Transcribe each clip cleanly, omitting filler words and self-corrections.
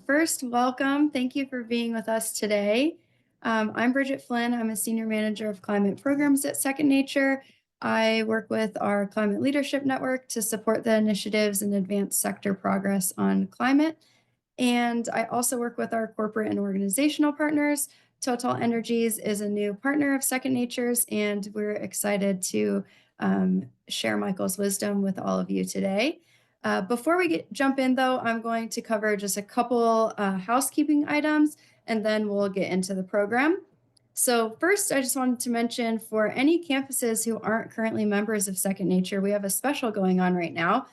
First, welcome. Thank you for being with us today. I'm Bridget Flynn. I'm a Senior Manager of Climate Programs at Second Nature. I work with our Climate Leadership Network to support the initiatives and advance sector progress on climate. And I also work with our corporate and organizational partners. TotalEnergies is a new partner of Second Nature's, and we're excited to share Michael's wisdom with all of you today. Before we jump in, though, I'm going to cover just a couple housekeeping items, and then we'll get into the program. So first, I just wanted to mention for any campuses who aren't currently members of Second Nature, we have a special going on right now.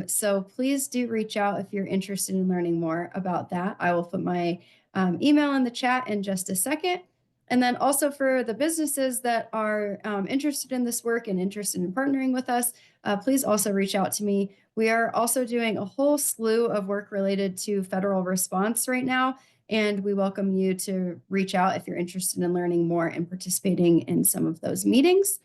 So please do reach out if you're interested in learning more about that. I will put my email in the chat in just a second. And then also for the businesses that are interested in this work and interested in partnering with us, please also reach out to me. We are also doing a whole slew of work related to federal response right now, and we welcome you to reach out if you're interested in learning more and participating in some of those meetings.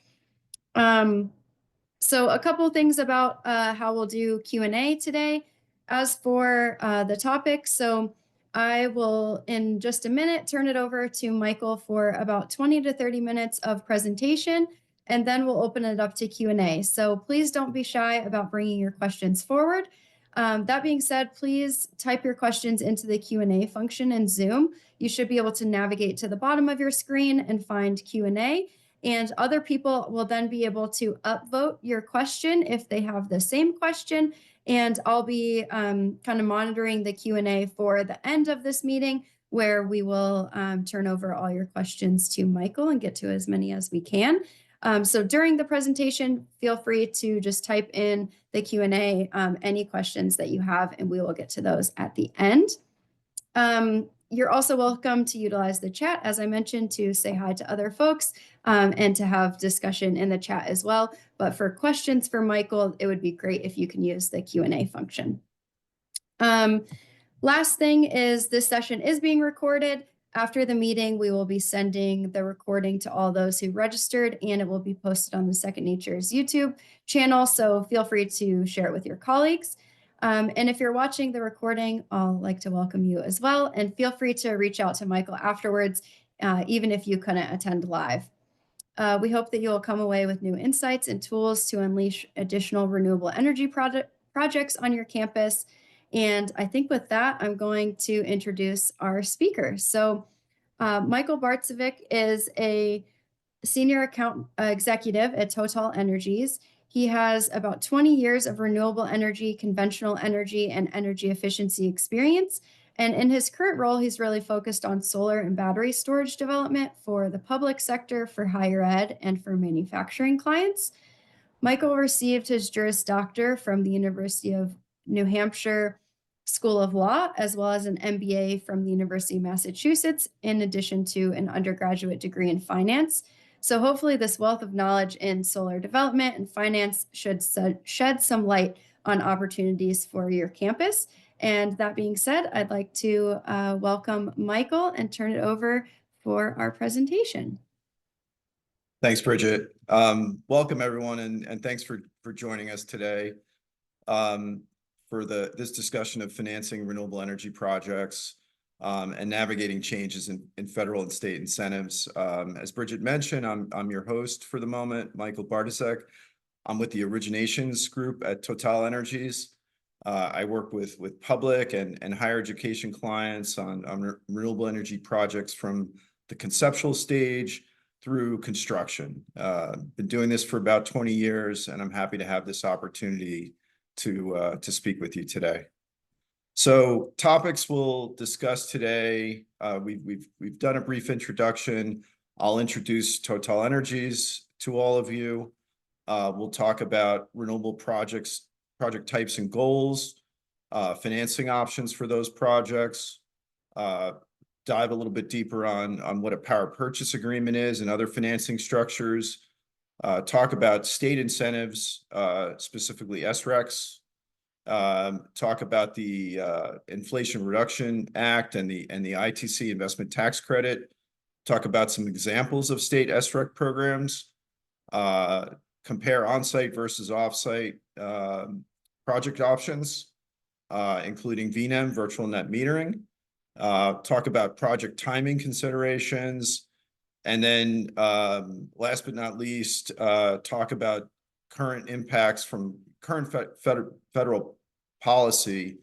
So a couple things about how we'll do Q&A today. As for the topic, so I will, in just a minute, turn it over to Michael for about 20 to 30 minutes of presentation, and then we'll open it up to Q&A. So please don't be shy about bringing your questions forward. That being said, please type your questions into the Q&A function in Zoom. You should be able to navigate to the bottom of your screen and find Q&A. And other people will then be able to upvote your question if they have the same question. And I'll be kind of monitoring the Q&A for the end of this meeting, where we will turn over all your questions to Michael and get to as many as we can. So during the presentation, feel free to just type in the Q&A any questions that you have, and we will get to those at the end. You're also welcome to utilize the chat, as I mentioned, to say hi to other folks and to have discussion in the chat as well. But for questions for Michael, it would be great if you can use the Q&A function. Last thing is this session is being recorded. After the meeting, we will be sending the recording to all those who registered, and it will be posted on the Second Nature's YouTube channel. So feel free to share it with your colleagues. And if you're watching the recording, I'll like to welcome you as well. And feel free to reach out to Michael afterwards, even if you couldn't attend live. We hope that you will come away with new insights and tools to unleash additional renewable energy projects on your campus. And I think with that, I'm going to introduce our speaker. So Michael Bartsevic is a senior account executive at TotalEnergies. He has about 20 years of renewable energy, conventional energy, and energy efficiency experience. And in his current role, he's really focused on solar and battery storage development for the public sector, for higher ed, and for manufacturing clients. Michael received his Juris Doctor from the University of New Hampshire School of Law, as well as an MBA from the University of Massachusetts, in addition to an undergraduate degree in finance. So hopefully this wealth of knowledge in solar development and finance should shed some light on opportunities for your campus. And that being said, I'd like to welcome Michael and turn it over for our presentation. Thanks, Bridget. Welcome, everyone, and thanks for joining us today for this discussion of financing renewable energy projects and navigating changes in federal and state incentives. As Bridget mentioned, I'm your host for the moment, Michael Bartsevic. I'm with the Originations Group at TotalEnergies. I work with public and higher education clients on renewable energy projects from the conceptual stage through construction. Been doing this for about 20 years, and I'm happy to have this opportunity to speak with you today. So topics we'll discuss today, we've done a brief introduction. I'll introduce TotalEnergies to all of you. We'll talk about renewable project types and goals, financing options for those projects, dive a little bit deeper on what a power purchase agreement is and other financing structures, talk about state incentives, specifically SRECs, talk about the Inflation Reduction Act and the ITC investment tax credit, talk about some examples of state SREC programs, compare on-site versus off-site project options, including VNEM, virtual net metering, talk about project timing considerations, and then last but not least, talk about current impacts from current federal policy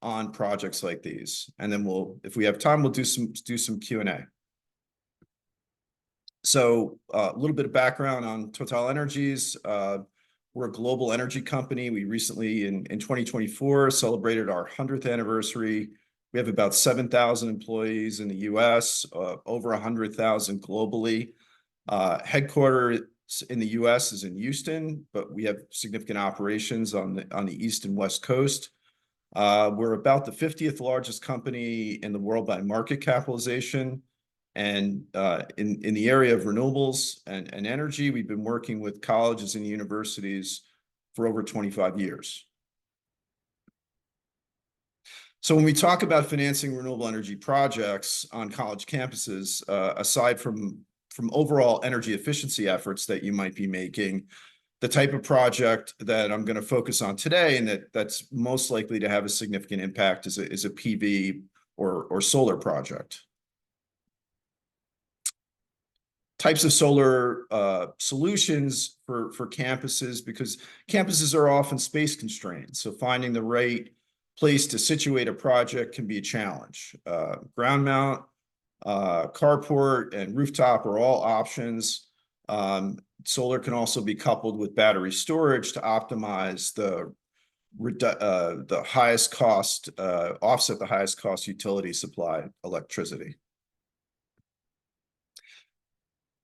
on projects like these. And then if we have time, we'll do some Q&A. So a little bit of background on TotalEnergies. We're a global energy company. We recently, in 2024, celebrated our 100th anniversary. We have about 7,000 employees in the US, over 100,000 globally. Headquarters in the US is in Houston, but we have significant operations on the East and West Coast. We're about the 50th largest company in the world by market capitalization. And in the area of renewables and energy, we've been working with colleges and universities for over 25 years. So when we talk about financing renewable energy projects on college campuses, aside from overall energy efficiency efforts that you might be making, the type of project that I'm going to focus on today and that's most likely to have a significant impact is a PV or solar project. Types of solar solutions for campuses, because campuses are often space constrained. So finding the right place to situate a project can be a challenge. Ground mount, carport, and rooftop are all options. Solar can also be coupled with battery storage to optimize the highest cost, offset the highest cost utility supply electricity.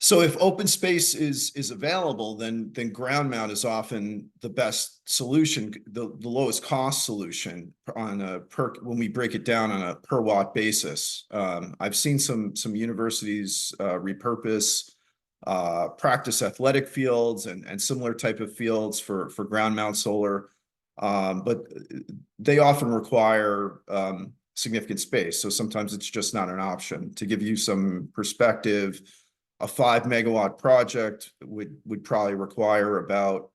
So if open space is available, then ground mount is often the best solution, the lowest cost solution on when we break it down on a per watt basis. I've seen some universities repurpose practice athletic fields and similar type of fields for ground mount solar, but they often require significant space. So sometimes it's just not an option. To give you some perspective, a 5 megawatt project would probably require about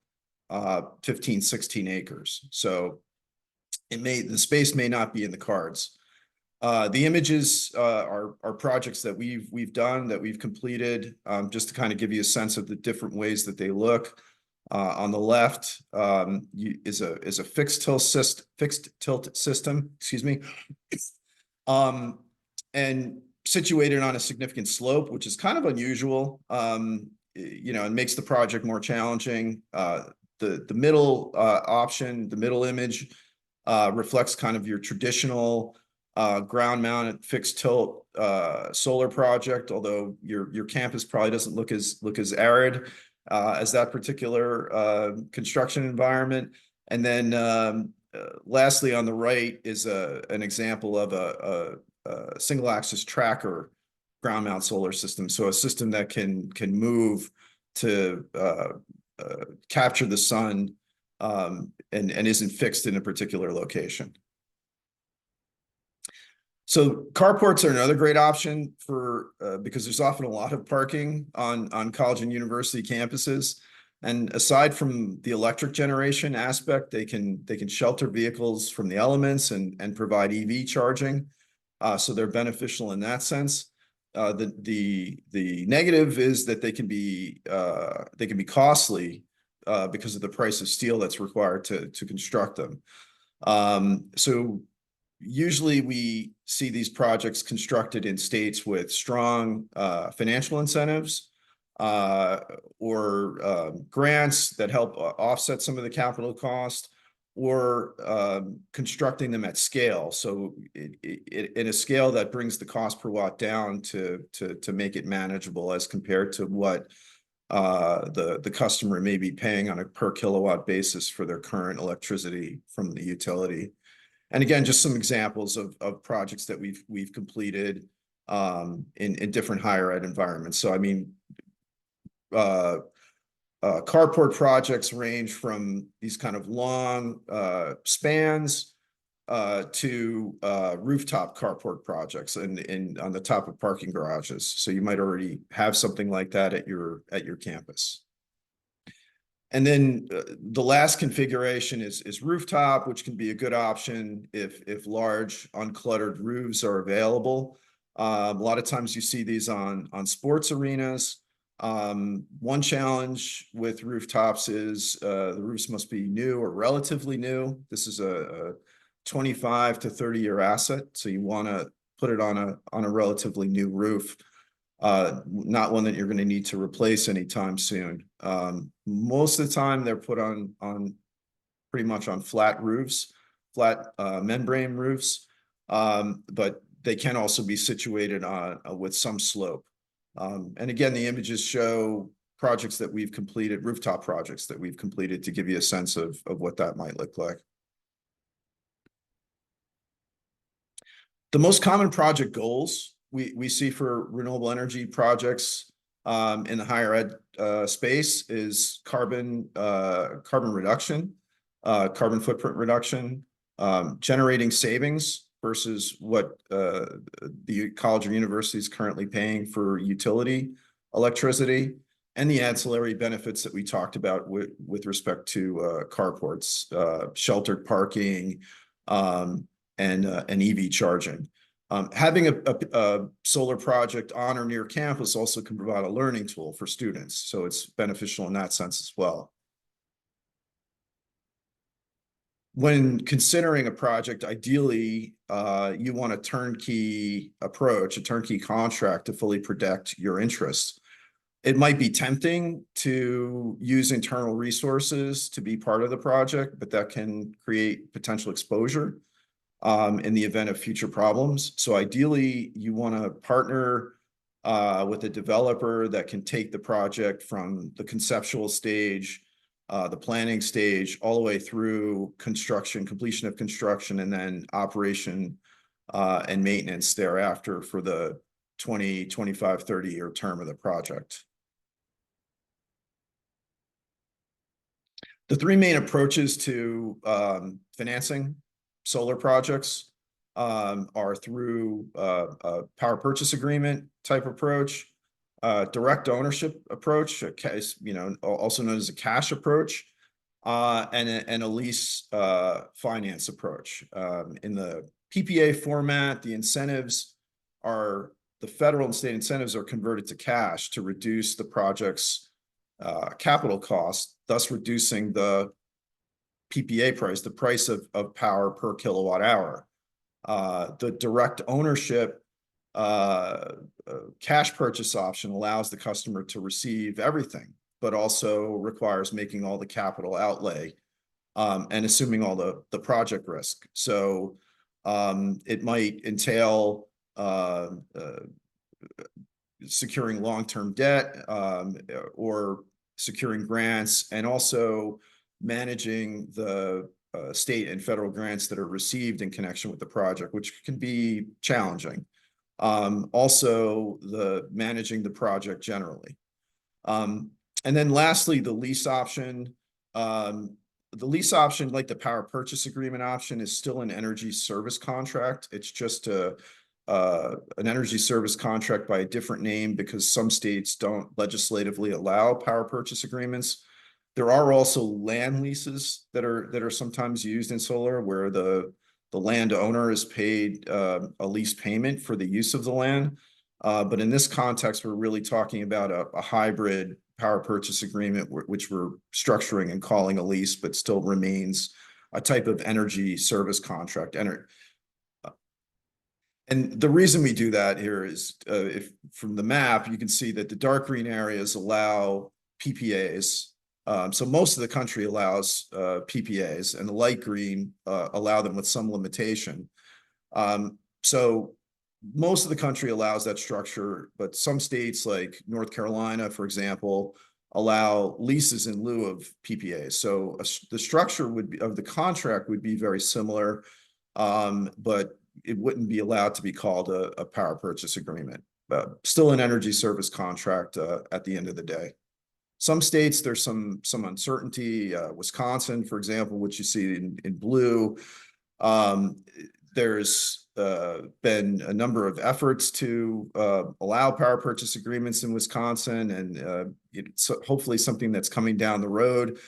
15, 16 acres. So the space may not be in the cards. The images are projects that we've done, that we've completed, just to kind of give you a sense of the different ways that they look. On the left is a fixed tilt system, excuse me, and situated on a significant slope, which is kind of unusual, and makes the project more challenging. The middle option, the middle image, reflects kind of your traditional ground-mounted fixed tilt solar project, although your campus probably doesn't look as arid as that particular construction environment. And then lastly, on the right is an example of a single axis tracker ground mount solar system. So a system that can move to capture the sun and isn't fixed in a particular location. So carports are another great option because there's often a lot of parking on college and university campuses. And aside from the electric generation aspect, they can shelter vehicles from the elements and provide EV charging. So they're beneficial in that sense. The negative is that they can be costly because of the price of steel that's required to construct them. So usually we see these projects constructed in states with strong financial incentives or grants that help offset some of the capital cost, or constructing them at scale. So in a scale that brings the cost per watt down to make it manageable as compared to what the customer may be paying on a per kilowatt basis for their current electricity from the utility. And again, just some examples of projects that we've completed in different higher ed environments. So I mean, carport projects range from these kind of long spans to rooftop carport projects and on the top of parking garages. So you might already have something like that at your campus. And then the last configuration is rooftop, which can be a good option if large uncluttered roofs are available. A lot of times you see these on sports arenas. One challenge with rooftops is the roofs must be new or relatively new. This is a 25 to 30-year asset, so you want to put it on a relatively new roof. Not one that you're going to need to replace anytime soon. Most of the time they're put on pretty much on flat roofs, flat membrane roofs, but they can also be situated on with some slope. And again, the images show projects that we've completed, rooftop projects that we've completed, to give you a sense of what that might look like. The most common project goals we see for renewable energy projects in the higher ed space is carbon reduction, carbon footprint reduction, generating savings versus what the college or university is currently paying for utility electricity, and the ancillary benefits that we talked about with respect to carports, sheltered parking, and EV charging. Having a solar project on or near campus also can provide a learning tool for students, so it's beneficial in that sense as well. When considering a project, ideally, you want a turnkey approach, a turnkey contract to fully protect your interests. It might be tempting to use internal resources to be part of the project, but that can create potential exposure in the event of future problems. So ideally, you want to partner with a developer that can take the project from the conceptual stage, the planning stage, all the way through construction, completion of construction, and then operation and maintenance thereafter for the 20, 25, 30-year term of the project. The three main approaches to financing solar projects are through a power purchase agreement type approach, direct ownership approach, also known as a cash approach, and a lease finance approach. In the PPA format, the federal and state incentives are converted to cash to reduce the project's capital cost, thus reducing the PPA price, the price of power per kilowatt hour. The direct ownership cash purchase option allows the customer to receive everything, but also requires making all the capital outlay and assuming all the project risk. So it might entail securing long-term debt or securing grants, and also managing the state and federal grants that are received in connection with the project, which can be challenging. Also, managing the project generally. And then lastly, the lease option. The lease option, like the power purchase agreement option, is still an energy service contract. It's just an energy service contract by a different name because some states don't legislatively allow power purchase agreements. There are also land leases that are sometimes used in solar, where the landowner is paid a lease payment for the use of the land. But in this context, we're really talking about a hybrid power purchase agreement, which we're structuring and calling a lease, but still remains a type of energy service contract. And the reason we do that here is, if from the map, you can see that the dark green areas allow PPAs. So most of the country allows PPAs, and the light green allow them with some limitation. So most of the country allows that structure, but some states like North Carolina, for example, allow leases in lieu of PPAs. So the structure of the contract would be very similar, but it wouldn't be allowed to be called a power purchase agreement. Still an energy service contract at the end of the day. Some states, there's some uncertainty. Wisconsin, for example, which you see in blue, there's been a number of efforts to allow power purchase agreements in Wisconsin, and it's hopefully something that's coming down the road.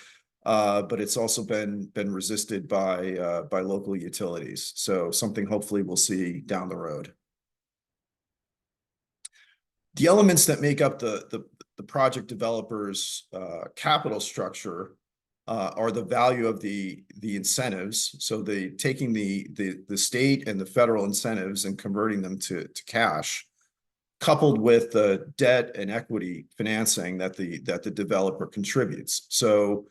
But it's also been resisted by local utilities. So something hopefully we'll see down the road. The elements that make up the project developer's capital structure are the value of the incentives. So taking the state and the federal incentives and converting them to cash, coupled with the debt and equity financing that the developer contributes. So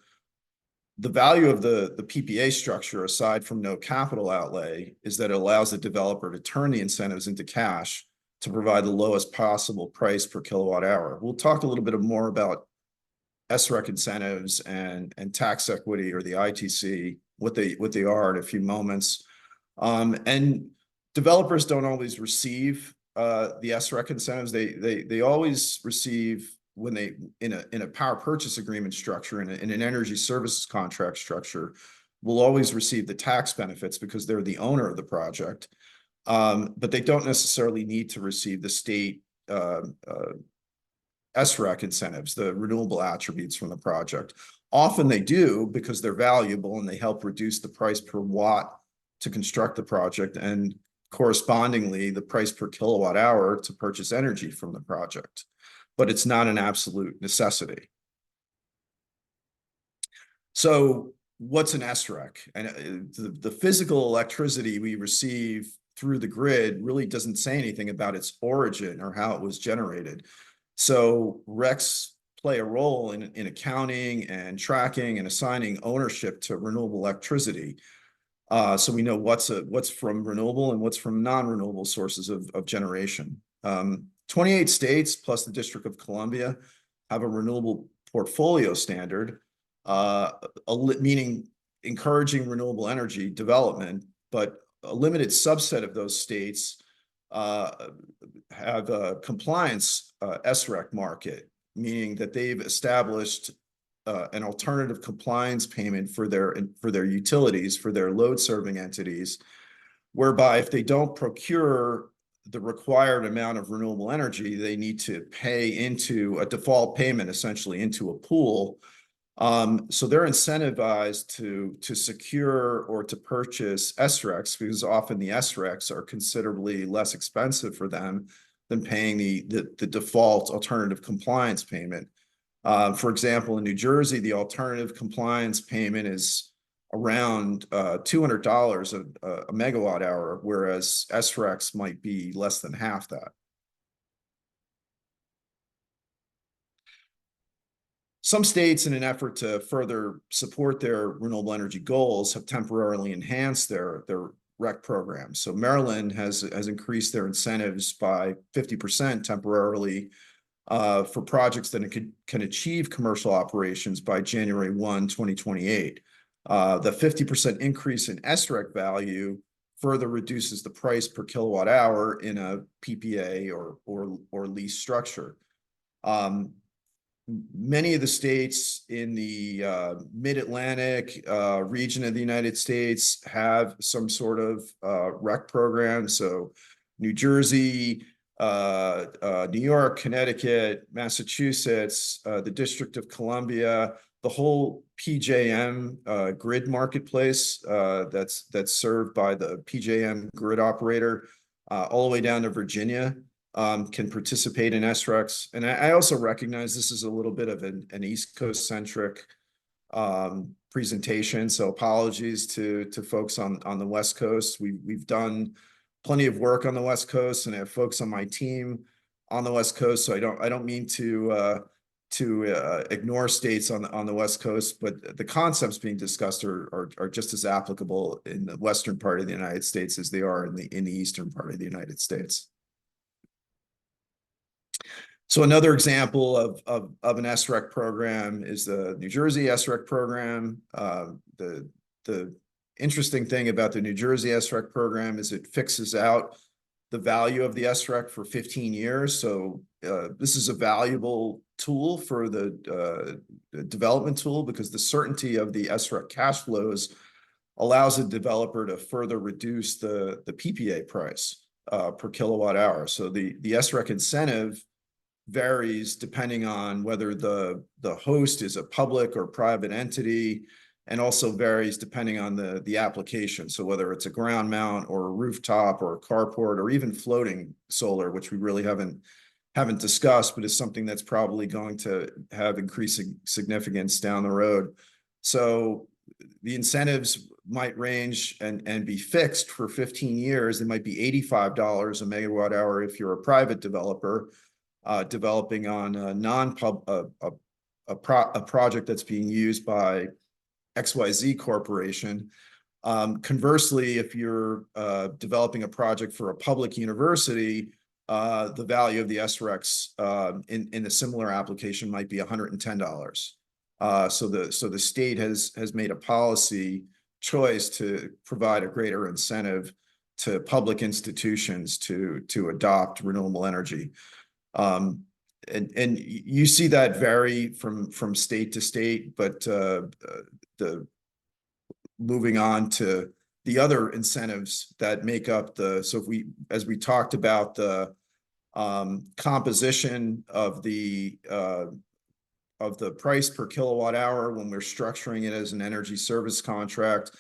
the value of the PPA structure, aside from no capital outlay, is that it allows the developer to turn the incentives into cash to provide the lowest possible price per kilowatt hour. We'll talk a little bit more about SREC incentives and tax equity, or the ITC, what they are in a few moments. And developers don't always receive the SREC incentives. They always receive, when they in a power purchase agreement structure, in an energy services contract structure, will always receive the tax benefits because they're the owner of the project. But they don't necessarily need to receive the state SREC incentives, the renewable attributes from the project. Often they do because they're valuable and they help reduce the price per watt to construct the project, and correspondingly the price per kilowatt hour to purchase energy from the project. But it's not an absolute necessity. So what's an SREC? And the physical electricity we receive through the grid really doesn't say anything about its origin or how it was generated. So RECs play a role in accounting and tracking and assigning ownership to renewable electricity. So we know what's from renewable and what's from non-renewable sources of generation. 28 states plus the District of Columbia have a renewable portfolio standard, meaning encouraging renewable energy development, but a limited subset of those states have a compliance SREC market, meaning that they've established an alternative compliance payment for their utilities, for their load serving entities, whereby if they don't procure the required amount of renewable energy, they need to pay into a default payment, essentially into a pool. So they're incentivized to secure or to purchase SRECs, because often the SRECs are considerably less expensive for them than paying the default alternative compliance payment. For example, in New Jersey, the alternative compliance payment is around $200 a megawatt hour, whereas SRECs might be less than half that. Some states, in an effort to further support their renewable energy goals, have temporarily enhanced their REC programs. So Maryland has increased their incentives by 50% temporarily for projects that can achieve commercial operations by January 1, 2028. The 50% increase in SREC value further reduces the price per kilowatt hour in a PPA or lease structure. Many of the states in the mid-Atlantic region of the United States have some sort of REC program. So New Jersey, New York, Connecticut, Massachusetts, the District of Columbia, the whole PJM grid marketplace that's served by the PJM grid operator, all the way down to Virginia, can participate in SRECs. And I also recognize this is a little bit of an East Coast centric presentation. So apologies to folks on the West Coast. We've done plenty of work on the West Coast, and I have folks on my team on the West Coast. So I don't mean to ignore states on the West Coast, but the concepts being discussed are just as applicable in the western part of the United States as they are in the eastern part of the United States. So another example of an SREC program is the New Jersey SREC program. The interesting thing about the New Jersey SREC program is it fixes out the value of the SREC for 15 years. So this is a valuable tool for the development tool, because the certainty of the SREC cash flows allows a developer to further reduce the PPA price per kilowatt hour. So the SREC incentive varies depending on whether the host is a public or private entity, and also varies depending on the application. So whether it's a ground mount or a rooftop or a carport or even floating solar, which we really haven't discussed, but is something that's probably going to have increasing significance down the road. So the incentives might range and be fixed for 15 years. It might be $85 a megawatt hour if you're a private developer developing on a a project that's being used by XYZ Corporation. Conversely, if you're developing a project for a public university, the value of the SRECs in a similar application might be $110. So the state has made a policy choice to provide a greater incentive to public institutions to adopt renewable energy. And you see that vary from state to state, but moving on to the other incentives that make up as we talked about the composition of the price per kilowatt hour, when we're structuring it as an energy service contract,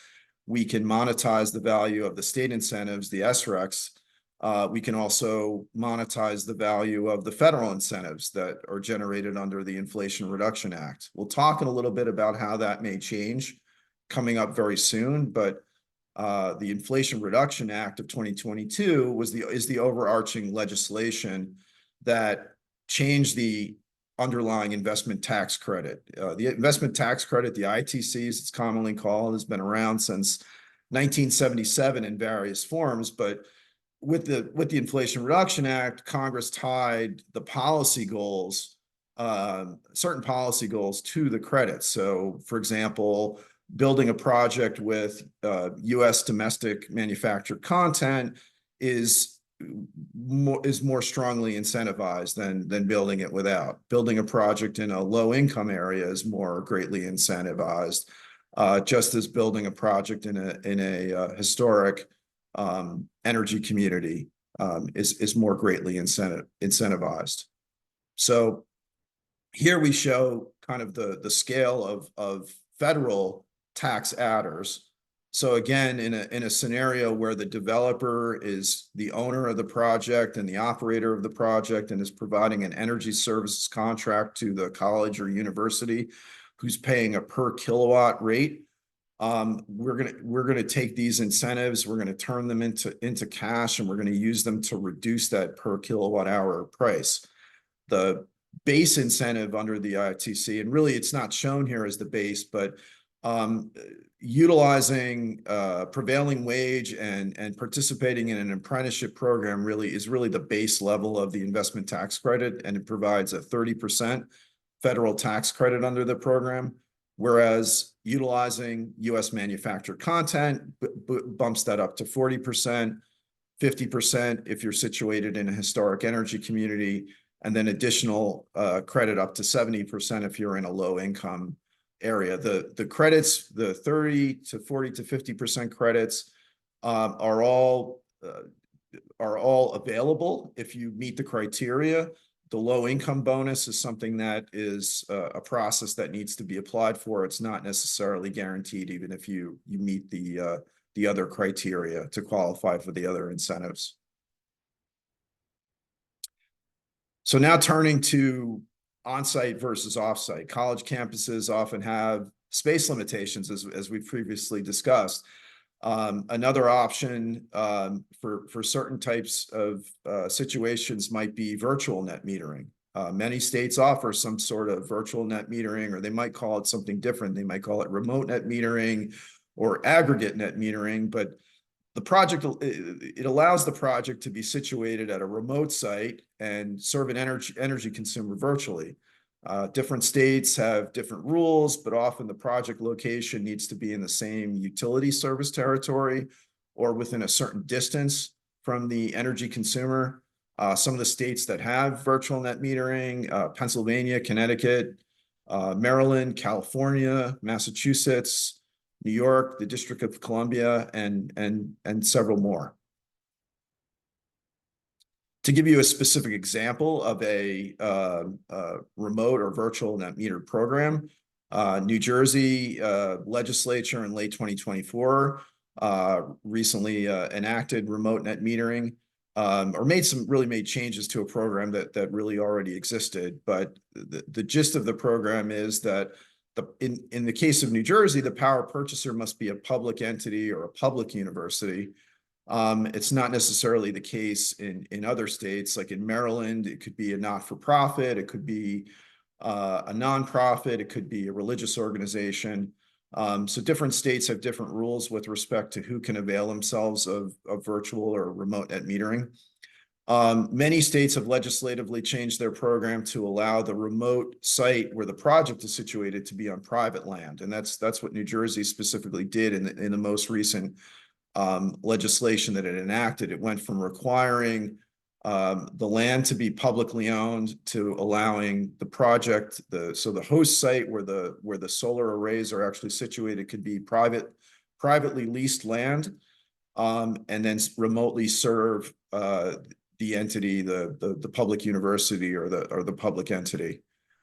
we can monetize the value of the state incentives, the SRECs. We can also monetize the value of the federal incentives that are generated under the Inflation Reduction Act. We'll talk in a little bit about how that may change coming up very soon, but the Inflation Reduction Act of 2022 is the overarching legislation that changed the underlying investment tax credit. The investment tax credit, the ITC as it's commonly called, has been around since 1977 in various forms, but with the Inflation Reduction Act, Congress tied the policy goals, certain policy goals, to the credits. So, for example, building a project with U.S. domestic manufactured content is more strongly incentivized than building it without. Building a project in a low-income area is more greatly incentivized, just as building a project in a historic energy community is more greatly incentivized. So here we show kind of the scale of federal tax adders. So again, in a scenario where the developer is the owner of the project and the operator of the project and is providing an energy services contract to the college or university who's paying a per kilowatt rate, we're gonna take these incentives, we're gonna turn them into cash, and we're gonna use them to reduce that per kilowatt hour price. The base incentive under the ITC, and really it's not shown here as the base, but utilizing prevailing wage and participating in an apprenticeship program is really the base level of the investment tax credit, and it provides a 30% federal tax credit under the program. Whereas utilizing U.S. manufactured content bumps that up to 40%, 50% if you're situated in a historic energy community, and then additional credit up to 70% if you're in a low income area. The credits, the 30 to 40 to 50% credits are all available if you meet the criteria. The low income bonus is something that is a process that needs to be applied for. It's not necessarily guaranteed, even if you meet the other criteria to qualify for the other incentives. So now turning to on-site versus off-site. College campuses often have space limitations, as we've previously discussed. Another option for certain types of situations might be virtual net metering. Many states offer some sort of virtual net metering, or they might call it something different. They might call it remote net metering or aggregate net metering, but the project, it allows the project to be situated at a remote site and serve an energy consumer virtually. Different states have different rules, but often the project location needs to be in the same utility service territory or within a certain distance from the energy consumer. Some of the states that have virtual net metering, Pennsylvania, Connecticut, Maryland, California, Massachusetts, New York, the District of Columbia, and several more. To give you a specific example of a remote or virtual net meter program, New Jersey legislature in late 2024 recently enacted remote net metering, or made changes to a program that really already existed. But the gist of the program is that in the case of New Jersey, the power purchaser must be a public entity or a public university. It's not necessarily the case in other states. Like in Maryland, it could be a not-for-profit, it could be a nonprofit, it could be a religious organization. So different states have different rules with respect to who can avail themselves of virtual or remote net metering. Many states have legislatively changed their program to allow the remote site where the project is situated to be on private land. And that's what New Jersey specifically did in the most recent legislation that it enacted. It went from requiring the land to be publicly owned to allowing the project, so the host site where the solar arrays are actually situated could be privately leased land, and then remotely serve the entity, the public university or the public entity.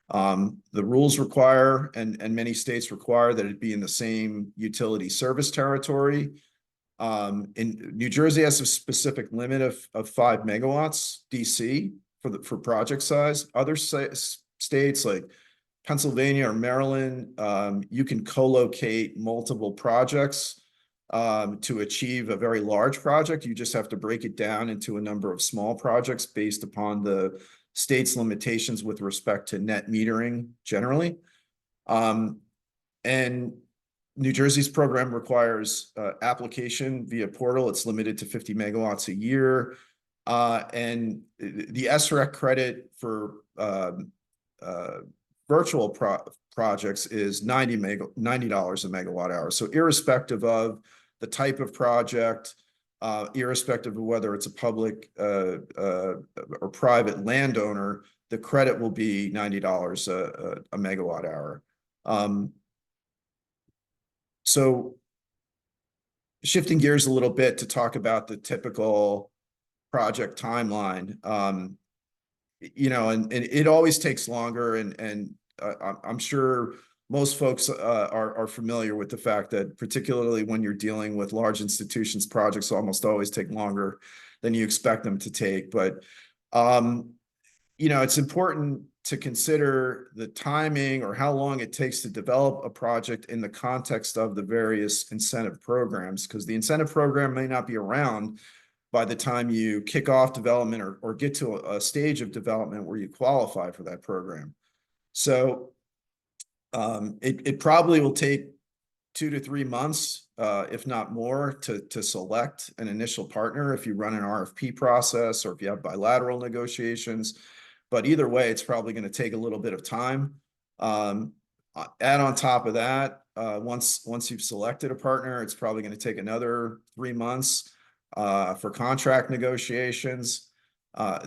The rules require, and many states require, that it be in the same utility service territory. In New Jersey has a specific limit of 5 megawatts DC for project size. Other states like Pennsylvania or Maryland, you can co-locate multiple projects to achieve a very large project. You just have to break it down into a number of small projects based upon the state's limitations with respect to net metering generally. And New Jersey's program requires application via portal. It's limited to 50 megawatts a year. And the SREC credit for virtual projects is $90 a megawatt hour. So irrespective of the type of project, irrespective of whether it's a public or private landowner, the credit will be $90 a megawatt hour. So shifting gears a little bit to talk about the typical project timeline, and it always takes longer, and I'm sure most folks are familiar with the fact that particularly when you're dealing with large institutions, projects almost always take longer than you expect them to take. But it's important to consider the timing or how long it takes to develop a project in the context of the various incentive programs, because the incentive program may not be around by the time you kick off development or get to a stage of development where you qualify for that program. So it probably will take 2 to 3 months, if not more, to select an initial partner if you run an RFP process or if you have bilateral negotiations. But either way, it's probably going to take a little bit of time. Add on top of that, once you've selected a partner, it's probably going to take another 3 months for contract negotiations.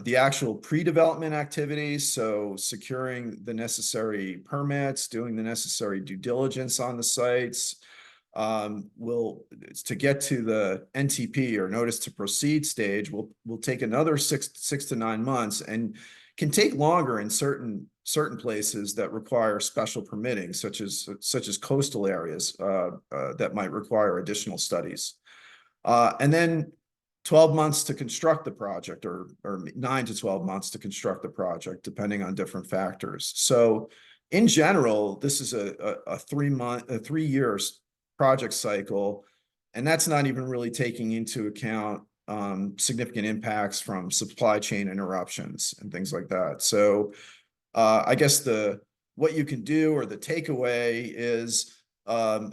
The actual pre-development activities, so securing the necessary permits, doing the necessary due diligence on the sites, to get to the NTP or notice to proceed stage will take another 6 to 9 months, and can take longer in certain places that require special permitting, such as coastal areas that might require additional studies. And then 12 months to construct the project, or 9 to 12 months to construct the project, depending on different factors. So in general, this is a 3 years project cycle, and that's not even really taking into account significant impacts from supply chain interruptions and things like that. So I guess what you can do, or the takeaway, is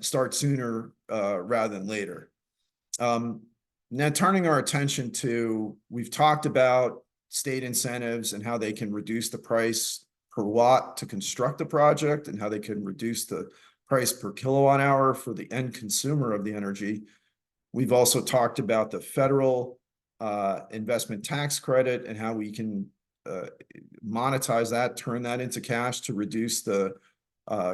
start sooner rather than later. Now, turning our attention to, we've talked about state incentives and how they can reduce the price per watt to construct a project, and how they can reduce the price per kilowatt hour for the end consumer of the energy. We've also talked about the federal investment tax credit and how we can monetize that, turn that into cash to reduce the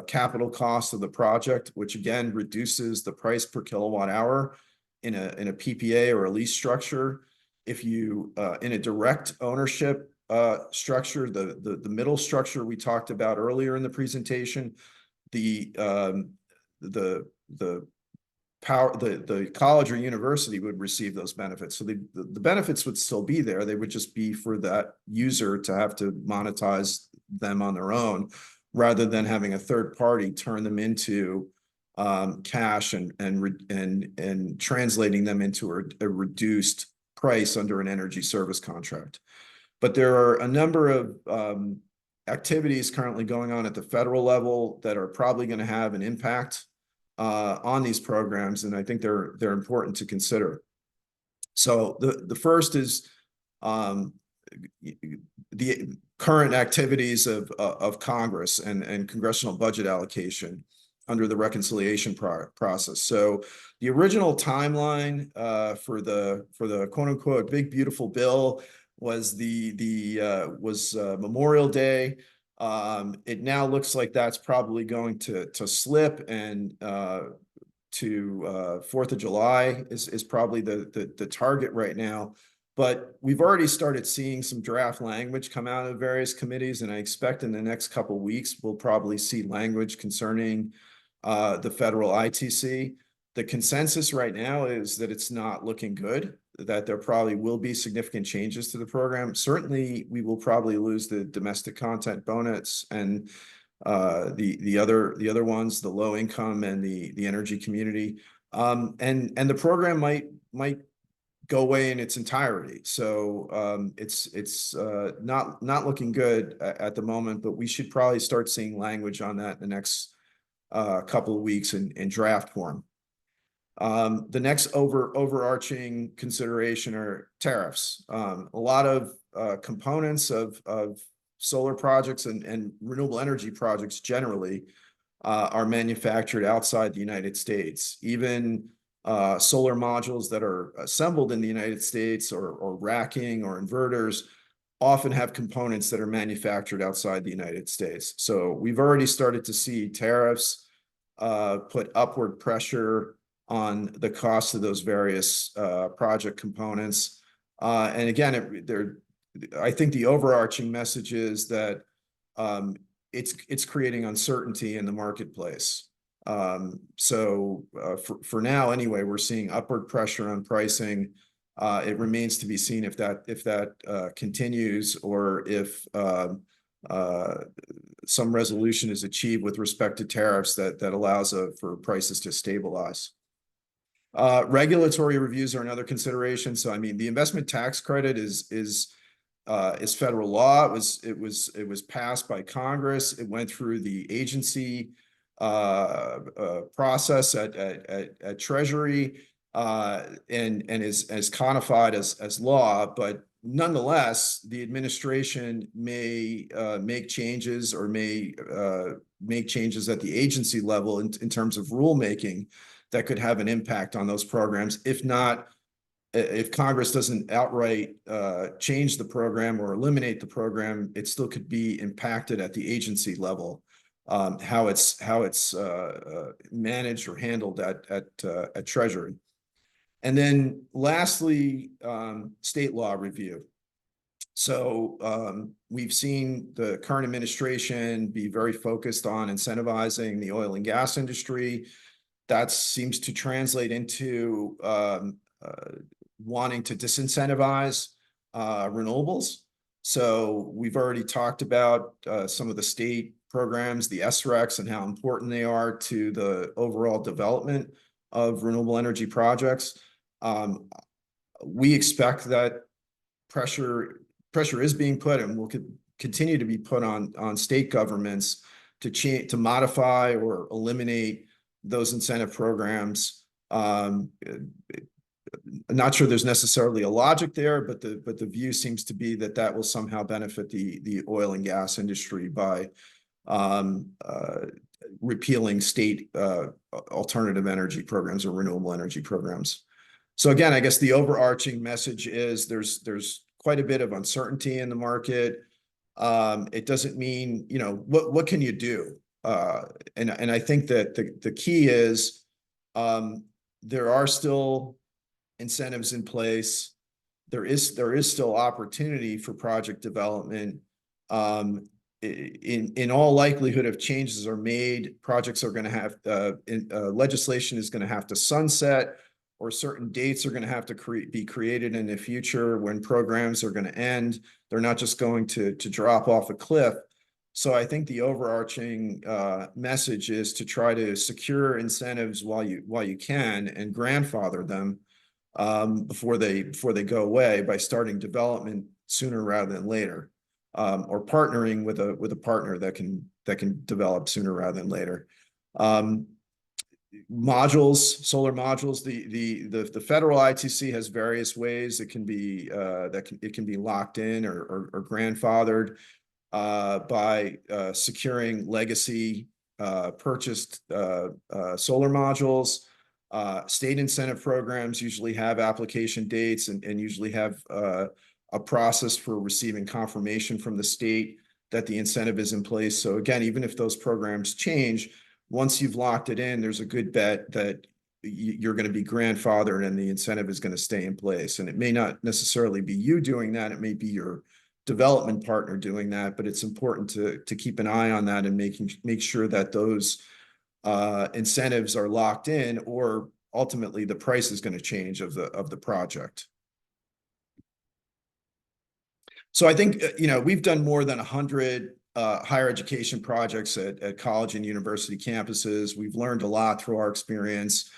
capital cost of the project, which again reduces the price per kilowatt hour in a PPA or a lease structure. If you in a direct ownership structure, the middle structure we talked about earlier in the presentation, the power, the college or university would receive those benefits. So the benefits would still be there. They would just be for that user to have to monetize them on their own, rather than having a third party turn them into cash and translating them into a reduced price under an energy service contract. But there are a number of activities currently going on at the federal level that are probably going to have an impact on these programs, and I think they're important to consider. So the first is the current activities of Congress and congressional budget allocation under the reconciliation process. So the original timeline for the quote unquote big beautiful bill was Memorial Day. It now looks like that's probably going to slip, and to 4th of July is probably the target right now. But we've already started seeing some draft language come out of various committees, and I expect in the next couple of weeks we'll probably see language concerning the federal ITC. The consensus right now is that it's not looking good, that there probably will be significant changes to the program. Certainly, we will probably lose the domestic content bonus and the other ones, the low income and the energy community, and the program might go away in its entirety. So it's not looking good at the moment, but we should probably start seeing language on that in the next couple of weeks in draft form. The next overarching consideration are tariffs. A lot of components of solar projects and renewable energy projects generally are manufactured outside the United States. Even solar modules that are assembled in the United States or racking or inverters often have components that are manufactured outside the United States. So we've already started to see tariffs put upward pressure on the cost of those various project components. And again, I think the overarching message is that it's creating uncertainty in the marketplace. So for now, anyway, we're seeing upward pressure on pricing. It remains to be seen if that continues, or if some resolution is achieved with respect to tariffs that allows for prices to stabilize. Regulatory reviews are another consideration. So I mean, the investment tax credit is federal law. It was passed by Congress. It went through the agency process at Treasury and is codified as law. But nonetheless, the administration may make changes or may make changes at the agency level in terms of rulemaking that could have an impact on those programs. If Congress doesn't outright change the program or eliminate the program, it still could be impacted at the agency level, how it's managed or handled at Treasury. And then lastly, state law review. So we've seen the current administration be very focused on incentivizing the oil and gas industry. That seems to translate into wanting to disincentivize renewables. So we've already talked about some of the state programs, the SRECs, and how important they are to the overall development of renewable energy projects. We expect that pressure is being put and will continue to be put on state governments to modify or eliminate those incentive programs. I'm not sure there's necessarily a logic there, but the view seems to be that will somehow benefit the oil and gas industry by repealing state alternative energy programs or renewable energy programs. So again, I guess the overarching message is there's quite a bit of uncertainty in the market. It doesn't mean, what can you do? and I think that the key is there are still incentives in place. There is still opportunity for project development. In all likelihood, if changes are made, projects are going to have legislation is going to have to sunset, or certain dates are going to have to be created in the future when programs are going to end. They're not just going to drop off a cliff. So I think the overarching message is to try to secure incentives while you can, and grandfather them before they go away by starting development sooner rather than later, or partnering with a partner that can develop sooner rather than later. Modules, solar modules. The federal ITC has various ways it can be it can be locked in or grandfathered by securing legacy purchased solar modules. State incentive programs usually have application dates and usually have a process for receiving confirmation from the state that the incentive is in place. So again, even if those programs change, once you've locked it in, there's a good bet that you're going to be grandfathered and the incentive is going to stay in place. And it may not necessarily be you doing that. It may be your development partner doing that, but it's important to keep an eye on that and make sure that those incentives are locked in, or ultimately the price is going to change of the project. So I think, we've done more than 100 higher education projects at college and university campuses. We've learned a lot through our experience.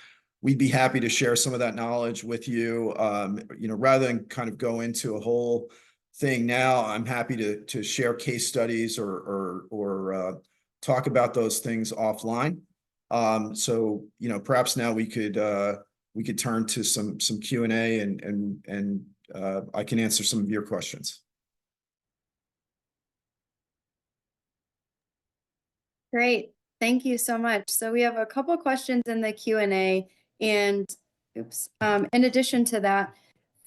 We'd be happy to share some of that knowledge with you. Rather than kind of go into a whole thing now, I'm happy to share case studies or talk about those things offline. So perhaps now we could turn to some Q&A and I can answer some of your questions. Great. Thank you so much. So we have a couple questions in the Q&A, and in addition to that,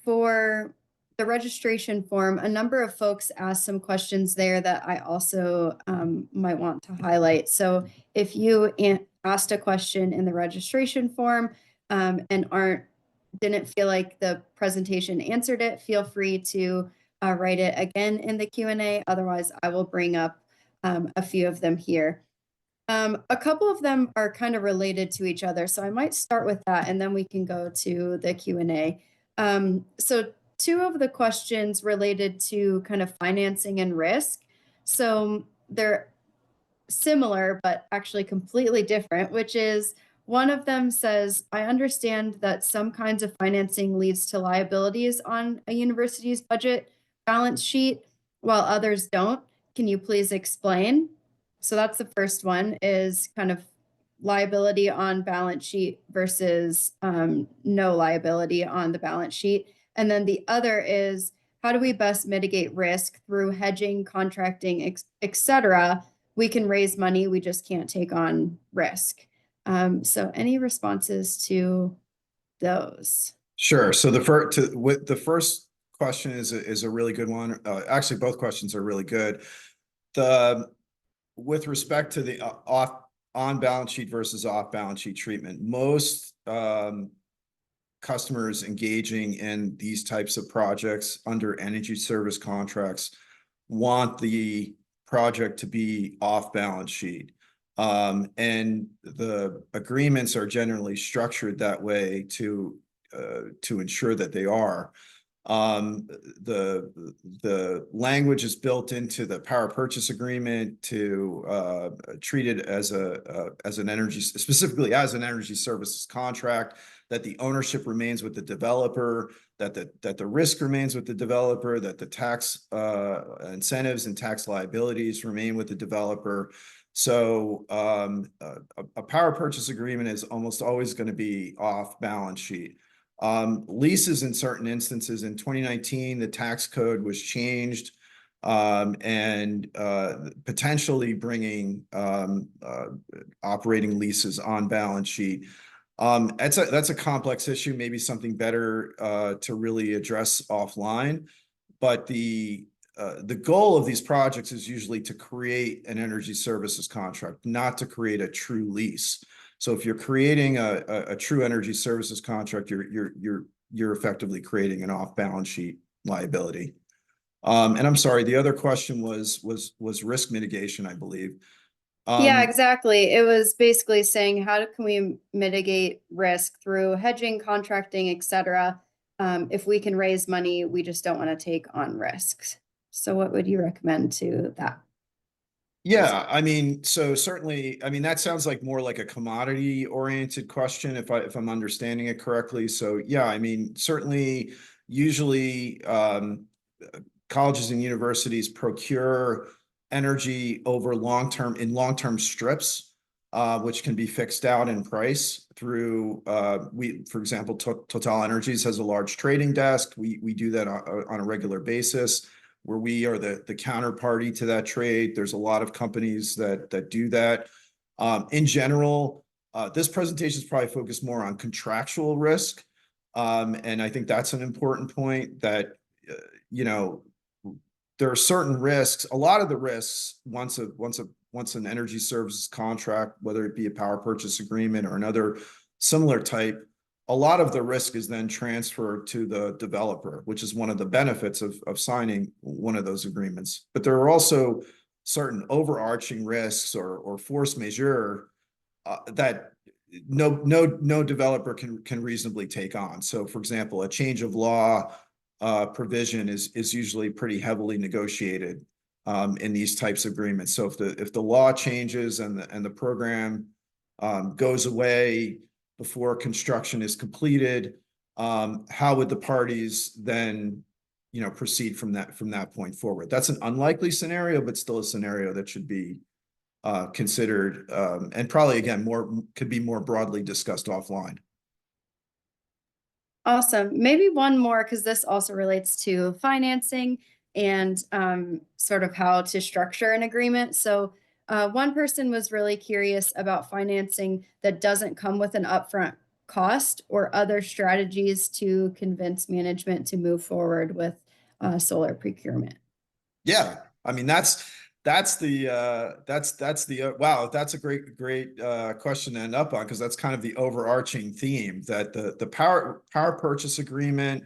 for the registration form, a number of folks asked some questions there that I also might want to highlight. So if you asked a question in the registration form and didn't feel like the presentation answered it, feel free to write it again in the Q&A. Otherwise, I will bring up a few of them here. A couple of them are kind of related to each other, so I might start with that and then we can go to the Q&A. So two of the questions related to kind of financing and risk. So they're similar, but actually completely different, which is one of them says, I understand that some kinds of financing leads to liabilities on a university's budget balance sheet, while others don't. Can you please explain? So that's the first one, is kind of liability on balance sheet versus no liability on the balance sheet. And then the other is, how do we best mitigate risk through hedging, contracting, et cetera? We can raise money, we just can't take on risk. So any responses to those? Sure. So the first question is a really good one. Actually, both questions are really good. With respect to the on balance sheet versus off balance sheet treatment, most customers engaging in these types of projects under energy service contracts want the project to be off balance sheet. And the agreements are generally structured that way to ensure that they are. The language is built into the power purchase agreement to treat it as an energy, specifically as an energy services contract, that the ownership remains with the developer, that the risk remains with the developer, that the tax incentives and tax liabilities remain with the developer. So a power purchase agreement is almost always going to be off balance sheet. Leases, in certain instances, in 2019, the tax code was changed and potentially bringing operating leases on balance sheet. That's a complex issue, maybe something better to really address offline. But the the goal of these projects is usually to create an energy services contract, not to create a true lease. So if you're creating a true energy services contract, you're effectively creating an off-balance sheet liability. And I'm sorry, the other question was risk mitigation, I believe. Yeah, exactly. It was basically saying, how can we mitigate risk through hedging, contracting, et cetera? If we can raise money, we just don't want to take on risks. So what would you recommend to that? Yeah, I mean, so certainly, I mean, that sounds like more like a commodity oriented question, if I'm understanding it correctly. So yeah, I mean, certainly, usually colleges and universities procure energy over long-term strips, which can be fixed out in price through for example, TotalEnergies has a large trading desk. We do that on a regular basis, where we are the counterparty to that trade. There's a lot of companies that do that. In general, this presentation is probably focused more on contractual risk. And I think that's an important point, that, you know, there are certain risks. A lot of the risks, once an energy services contract, whether it be a power purchase agreement or another similar type, a lot of the risk is then transferred to the developer, which is one of the benefits of signing one of those agreements. But there are also certain overarching risks or force majeure that no developer can reasonably take on. So, for example, a change of law provision is usually pretty heavily negotiated in these types of agreements. So if the law changes and the program goes away before construction is completed, how would the parties then, you know, proceed from that point forward? That's an unlikely scenario, but still a scenario that should be considered, and probably again could be more broadly discussed offline. Awesome. Maybe one more, because this also relates to financing and sort of how to structure an agreement. So one person was really curious about financing that doesn't come with an upfront cost, or other strategies to convince management to move forward with solar procurement. Yeah, I mean that's the wow, that's a great question to end up on, because that's kind of the overarching theme, that the power purchase agreement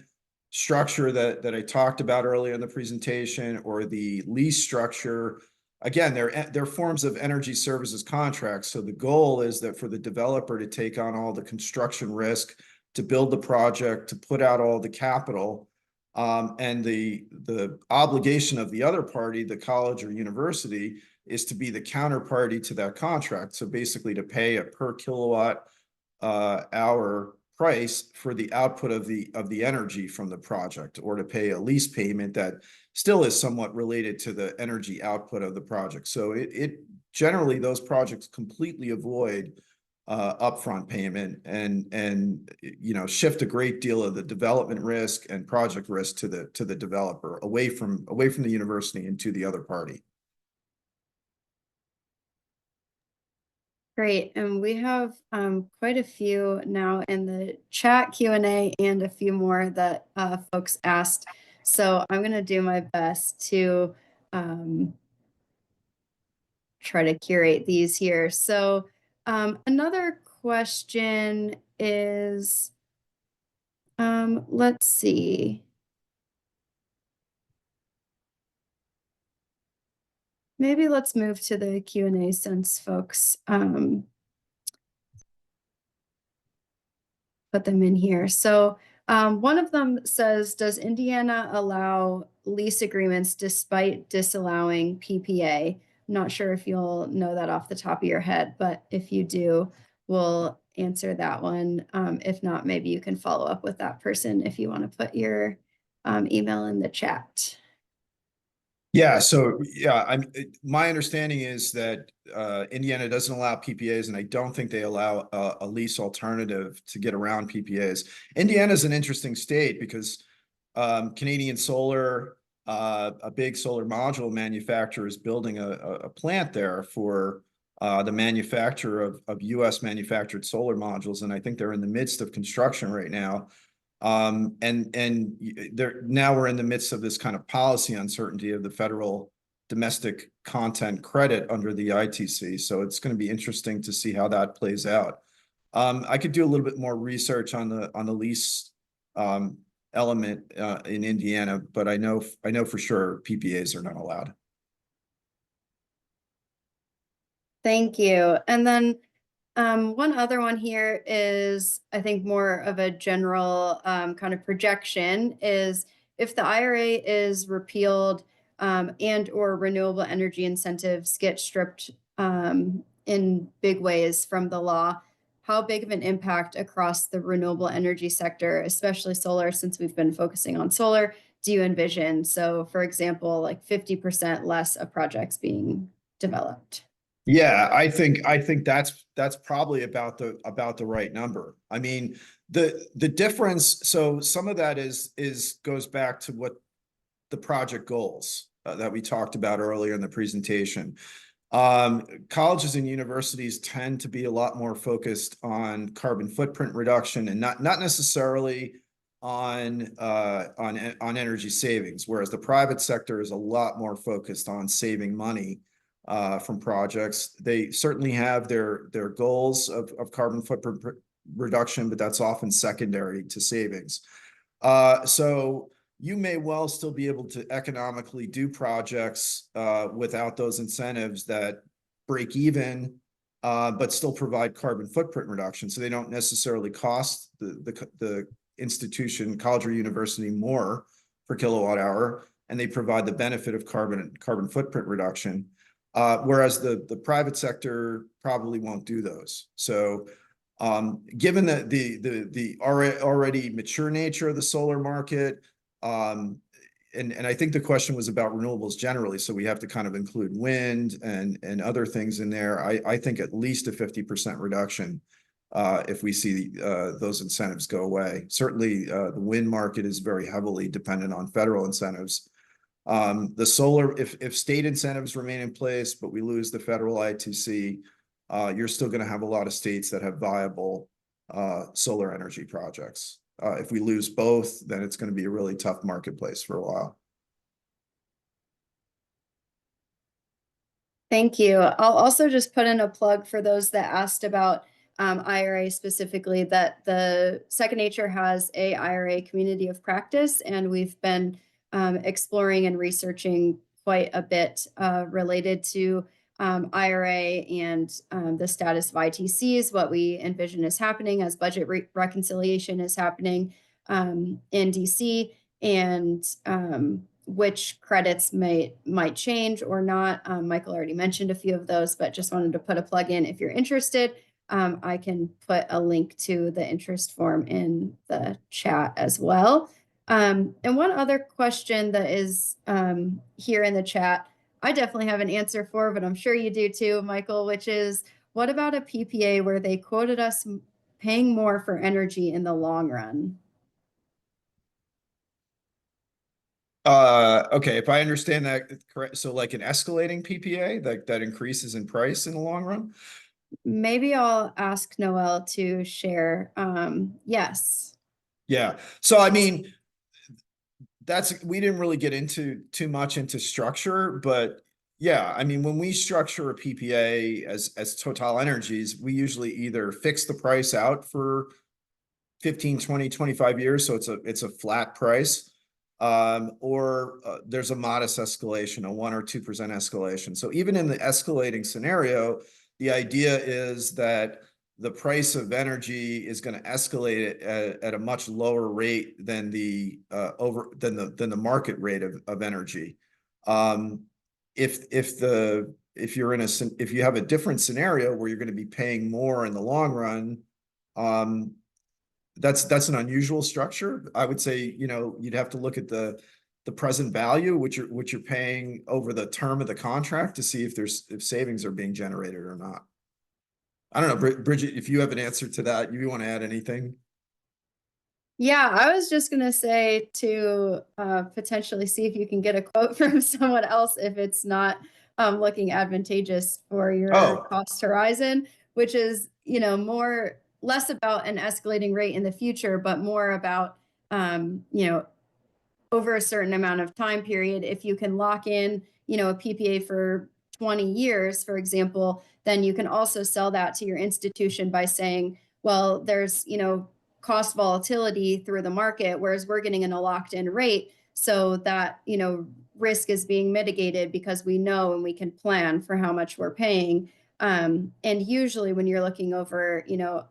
structure that I talked about earlier in the presentation, or the lease structure. Again, they're forms of energy services contracts. So the goal is that for the developer to take on all the construction risk, to build the project, to put out all the capital. And the obligation of the other party, the college or university, is to be the counterparty to that contract. So basically to pay a per kilowatt hour price for the output of the energy from the project, or to pay a lease payment that still is somewhat related to the energy output of the project. So it generally, those projects completely avoid upfront payment, and you know, shift a great deal of the development risk and project risk to the developer, away from the university and to the other party. Great. And we have quite a few now in the chat Q&A, and a few more that folks asked. So I'm going to do my best to try to curate these here. So another question is, let's see. Maybe let's move to the Q&A, since folks put them in here. So one of them says, does Indiana allow lease agreements despite disallowing PPA? I'm not sure if you'll know that off the top of your head, but if you do, we'll answer that one. If not, maybe you can follow up with that person if you want to put your email in the chat. Yeah, so yeah, my understanding is that Indiana doesn't allow PPAs, and I don't think they allow a lease alternative to get around PPAs. Indiana is an interesting state because Canadian Solar, a big solar module manufacturer, is building a plant there for the manufacture of US manufactured solar modules, and I think they're in the midst of construction right now. Now we're in the midst of this kind of policy uncertainty of the federal domestic content credit under the ITC. So it's going to be interesting to see how that plays out. I could do a little bit more research on the lease element in Indiana, but I know for sure PPAs are not allowed. Thank you. And then one other one here is, I think, more of a general kind of projection is if the IRA is repealed and or renewable energy incentives get stripped in big ways from the law, how big of an impact across the renewable energy sector, especially solar, since we've been focusing on solar, do you envision? So, for example, like 50% less of projects being developed. Yeah, I think that's probably about the right number. I mean, the difference, so some of that goes back to what the project goals that we talked about earlier in the presentation. Colleges and universities tend to be a lot more focused on carbon footprint reduction and not necessarily on energy savings, whereas the private sector is a lot more focused on saving money from projects. They certainly have their goals of carbon footprint reduction, but that's often secondary to savings. So you may well still be able to economically do projects without those incentives that break even, but still provide carbon footprint reduction. So they don't necessarily cost the institution, college or university, more per kilowatt hour, and they provide the benefit of carbon footprint reduction. Whereas the private sector probably won't do those. So given that the already mature nature of the solar market, and I think the question was about renewables generally, so we have to kind of include wind and other things in there. I think at least a 50% reduction if we see those incentives go away. Certainly, the wind market is very heavily dependent on federal incentives. The solar, if state incentives remain in place, but we lose the federal ITC, you're still going to have a lot of states that have viable solar energy projects. If we lose both, then it's going to be a really tough marketplace for a while. Thank you. I'll also just put in a plug for those that asked about IRA specifically, that the Second Nature has a IRA community of practice, and we've been exploring and researching quite a bit related to IRA and the status of ITCs, what we envision is happening as budget reconciliation is happening in DC, and which credits might change or not. Michael already mentioned a few of those, but just wanted to put a plug in. If you're interested, I can put a link to the interest form in the chat as well. And one other question that is here in the chat, I definitely have an answer for, but I'm sure you do too, Michael, which is, what about a PPA where they quoted us paying more for energy in the long run? Okay, if I understand that correct, so like an escalating PPA that increases in price in the long run? Maybe I'll ask Noel to share. Yes. Yeah. So I mean, we didn't really get into too much into structure, but yeah, I mean, when we structure a PPA as TotalEnergies, we usually either fix the price out for 15, 20, 25 years, so it's a flat price, or there's a modest escalation, a 1 or 2% escalation. So even in the escalating scenario, the idea is that the price of energy is going to escalate at a much lower rate than the market rate of energy. If you have a different scenario where you're going to be paying more in the long run, that's an unusual structure. I would say, you'd have to look at the present value, which you're paying over the term of the contract, to see if savings are being generated or not. I don't know, Bridget, if you have an answer to that, you want to add anything? Yeah, I was just going to say to potentially see if you can get a quote from someone else if it's not looking advantageous for your cost horizon, which is, less about an escalating rate in the future, but more about you know, over a certain amount of time period. If you can lock in, you know, a PPA for 20 years, for example, then you can also sell that to your institution by saying, well, there's, you know, cost volatility through the market, whereas we're getting in a locked in rate. So that, you know, risk is being mitigated because we know and we can plan for how much we're paying. And usually when you're looking over, you know,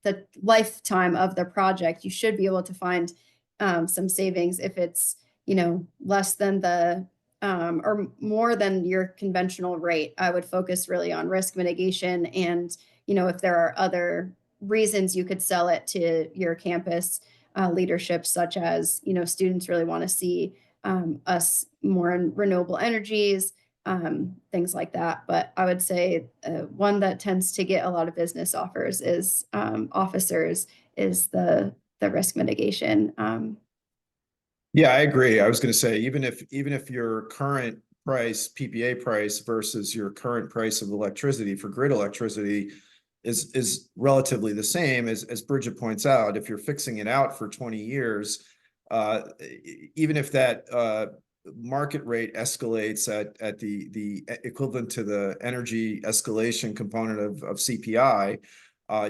the lifetime of the project, you should be able to find some savings if it's, you know, less than the or more than your conventional rate. I would focus really on risk mitigation, and you know, if there are other reasons you could sell it to your campus leadership, such as, you know, students really want to see us more in renewable energies, things like that. But I would say one that tends to get a lot of business offers is officers, is the risk mitigation. Yeah, I agree. I was going to say, even if your current price, PPA price versus your current price of electricity for grid electricity is relatively the same, as Bridget points out, if you're fixing it out for 20 years, even if that market rate escalates at the equivalent to the energy escalation component of CPI,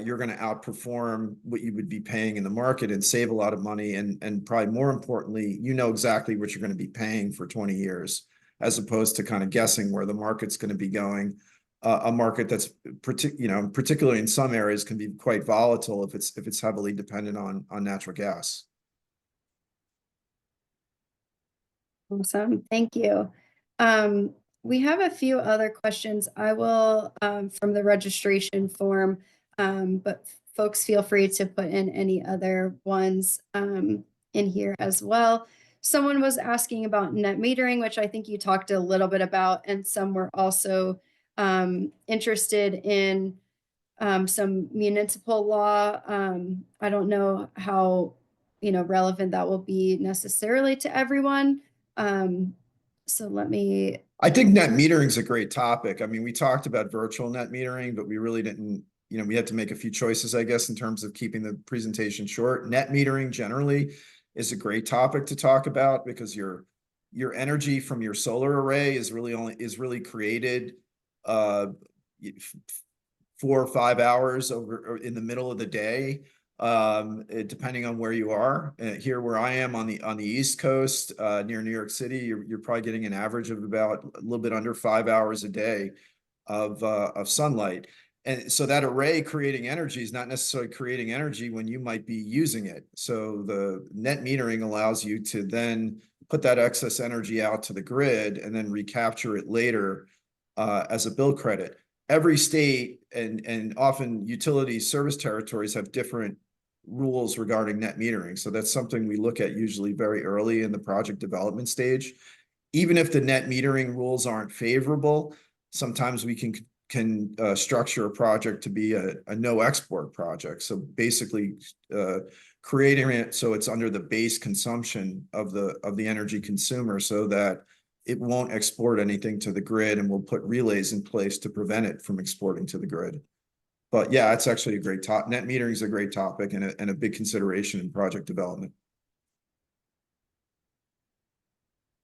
you're going to outperform what you would be paying in the market and save a lot of money. And probably more importantly, you know exactly what you're going to be paying for 20 years, as opposed to kind of guessing where the market's going to be going. A market that's particularly in some areas can be quite volatile if it's heavily dependent on natural gas. Awesome, thank you. We have a few other questions. I will from the registration form, but folks feel free to put in any other ones in here as well. Someone was asking about net metering, which I think you talked a little bit about, and some were also interested in some municipal law. I don't know how, you know, relevant that will be necessarily to everyone. So let me. I think net metering is a great topic. I mean, we talked about virtual net metering, but we really didn't, you know, we had to make a few choices, I guess, in terms of keeping the presentation short. Net metering generally is a great topic to talk about, because your energy from your solar array is really created 4 or 5 hours over in the middle of the day, depending on where you are. Here where I am on the East Coast, near New York City, you're probably getting an average of about a little bit under 5 hours a day of sunlight. And so that array creating energy is not necessarily creating energy when you might be using it. So the net metering allows you to then put that excess energy out to the grid and then recapture it later as a bill credit. Every state and often utility service territories have different rules regarding net metering. So that's something we look at usually very early in the project development stage. Even if the net metering rules aren't favorable, sometimes we can structure a project to be a no export project. So basically creating it so it's under the base consumption of the energy consumer, so that it won't export anything to the grid, and we'll put relays in place to prevent it from exporting to the grid. But yeah, it's actually a great topic. Net metering is a great topic and a big consideration in project development.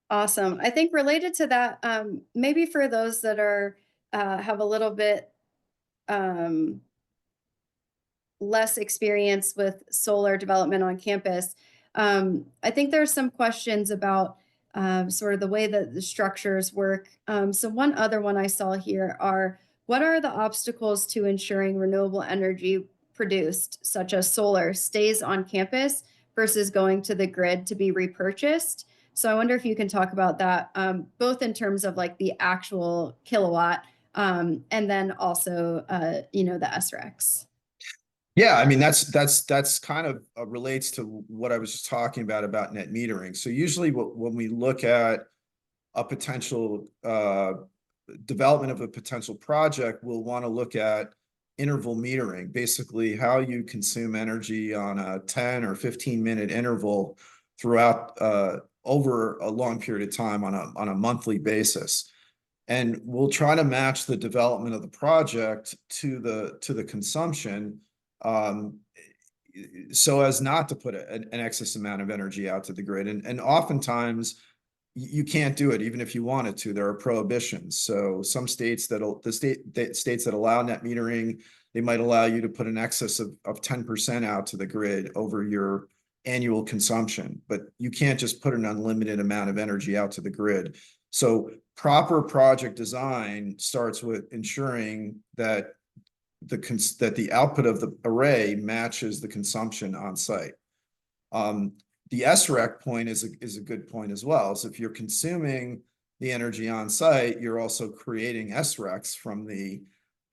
Awesome. I think related to that, maybe for those that are have a little bit less experience with solar development on campus, I think there's some questions about sort of the way that the structures work. So one other one I saw here are, what are the obstacles to ensuring renewable energy produced, such as solar, stays on campus versus going to the grid to be repurchased? So I wonder if you can talk about that, both in terms of like the actual kilowatt, and then also, you know, the SRECs. Yeah, I mean, that's kind of relates to what I was just talking about net metering. So usually when we look at a potential development of a potential project, we'll want to look at interval metering, basically how you consume energy on a 10 or 15-minute interval throughout over a long period of time on a monthly basis. And we'll try to match the development of the project to the consumption. so as not to put an excess amount of energy out to the grid. And oftentimes you can't do it, even if you wanted to. There are prohibitions. So some states states that allow net metering, they might allow you to put an excess of 10% out to the grid over your annual consumption, but you can't just put an unlimited amount of energy out to the grid. So proper project design starts with ensuring that the output of the array matches the consumption on site. The SREC point is a good point as well. So if you're consuming the energy on site, you're also creating SRECs from the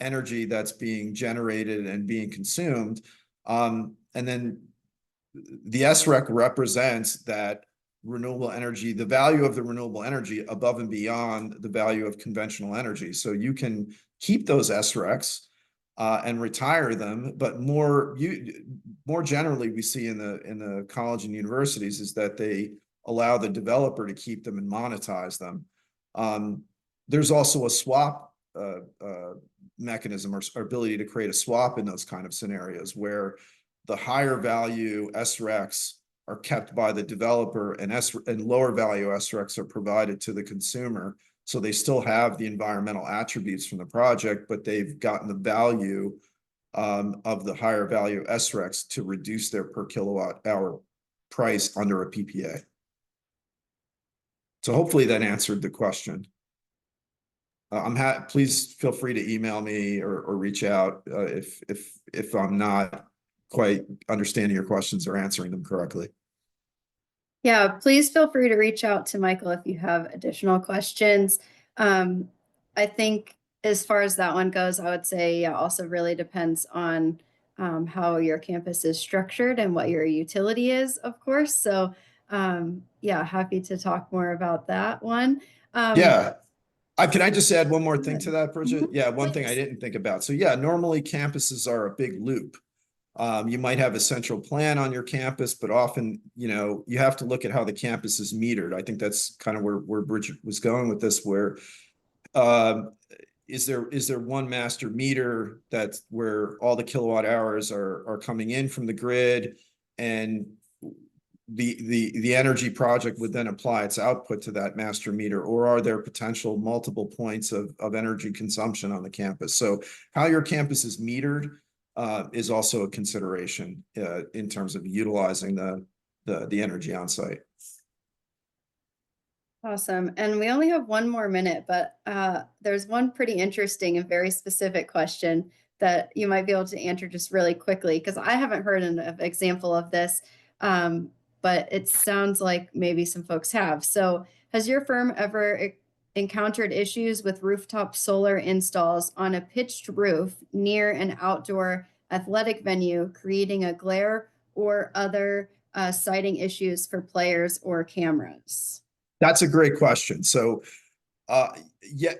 energy that's being generated and being consumed. And then the SREC represents that renewable energy, the value of the renewable energy above and beyond the value of conventional energy. So you can keep those SRECs and retire them, but more generally we see in the college and universities is that they allow the developer to keep them and monetize them. There's also a swap mechanism or ability to create a swap in those kind of scenarios where the higher value SRECs are kept by the developer and lower value SRECs are provided to the consumer. So they still have the environmental attributes from the project, but they've gotten the value of the higher value SRECs to reduce their per kilowatt hour price under a PPA. So hopefully that answered the question. Please feel free to email me or reach out if I'm not quite understanding your questions or answering them correctly. Yeah, please feel free to reach out to Michael if you have additional questions. I think as far as that one goes, I would say, yeah, also really depends on how your campus is structured and what your utility is, of course. So yeah, happy to talk more about that one. Yeah. Can I just add one more thing to that, Bridget? Mhm. Yeah, one thing I Please. didn't think about. So yeah, normally campuses are a big loop. You might have a central plan on your campus, but often, you have to look at how the campus is metered. I think that's kind of where Bridget was going with this, where is there one master meter that's where all the kilowatt hours are coming in from the grid, and the energy project would then apply its output to that master meter, or are there potential multiple points of energy consumption on the campus? So how your campus is metered is also a consideration in terms of utilizing the energy on site. Awesome. And we only have one more minute, but there's one pretty interesting and very specific question that you might be able to answer just really quickly, because I haven't heard an example of this, but it sounds like maybe some folks have. So has your firm ever encountered issues with rooftop solar installs on a pitched roof near an outdoor athletic venue, creating a glare or other sighting issues for players or cameras? That's a great question. So yeah,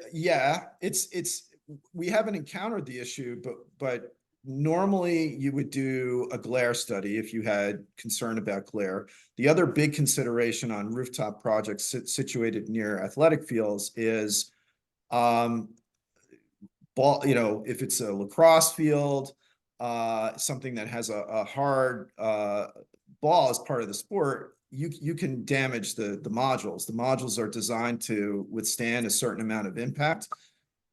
we haven't encountered the issue, but normally you would do a glare study if you had concern about glare. The other big consideration on rooftop projects situated near athletic fields is if it's a lacrosse field, something that has a hard ball as part of the sport, you can damage the modules. The modules are designed to withstand a certain amount of impact,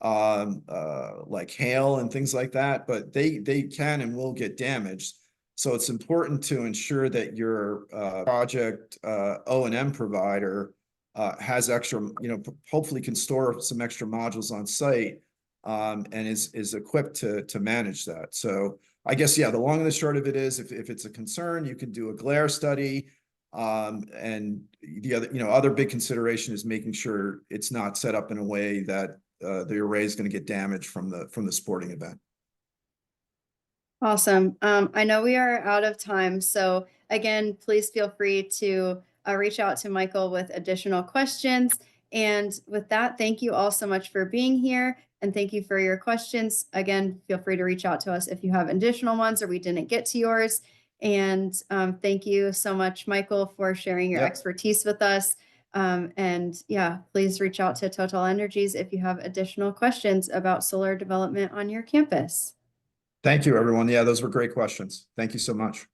like hail and things like that, but they can and will get damaged. So it's important to ensure that your project O&M provider has extra, hopefully can store some extra modules on site and is equipped to manage that. So I guess, yeah, the long and the short of it is if it's a concern, you can do a glare study. And the other big consideration is making sure it's not set up in a way that the array is going to get damaged from the sporting event. Awesome. I know we are out of time. So again, please feel free to reach out to Michael with additional questions. And with that, thank you all so much for being here. And thank you for your questions. Again, feel free to reach out to us if you have additional ones or we didn't get to yours. And thank you so much, Michael, for sharing your expertise with us. And yeah, please reach out to TotalEnergies if you have additional questions about solar development on your campus. Thank you, everyone. Yeah, those were great questions. Thank you so much.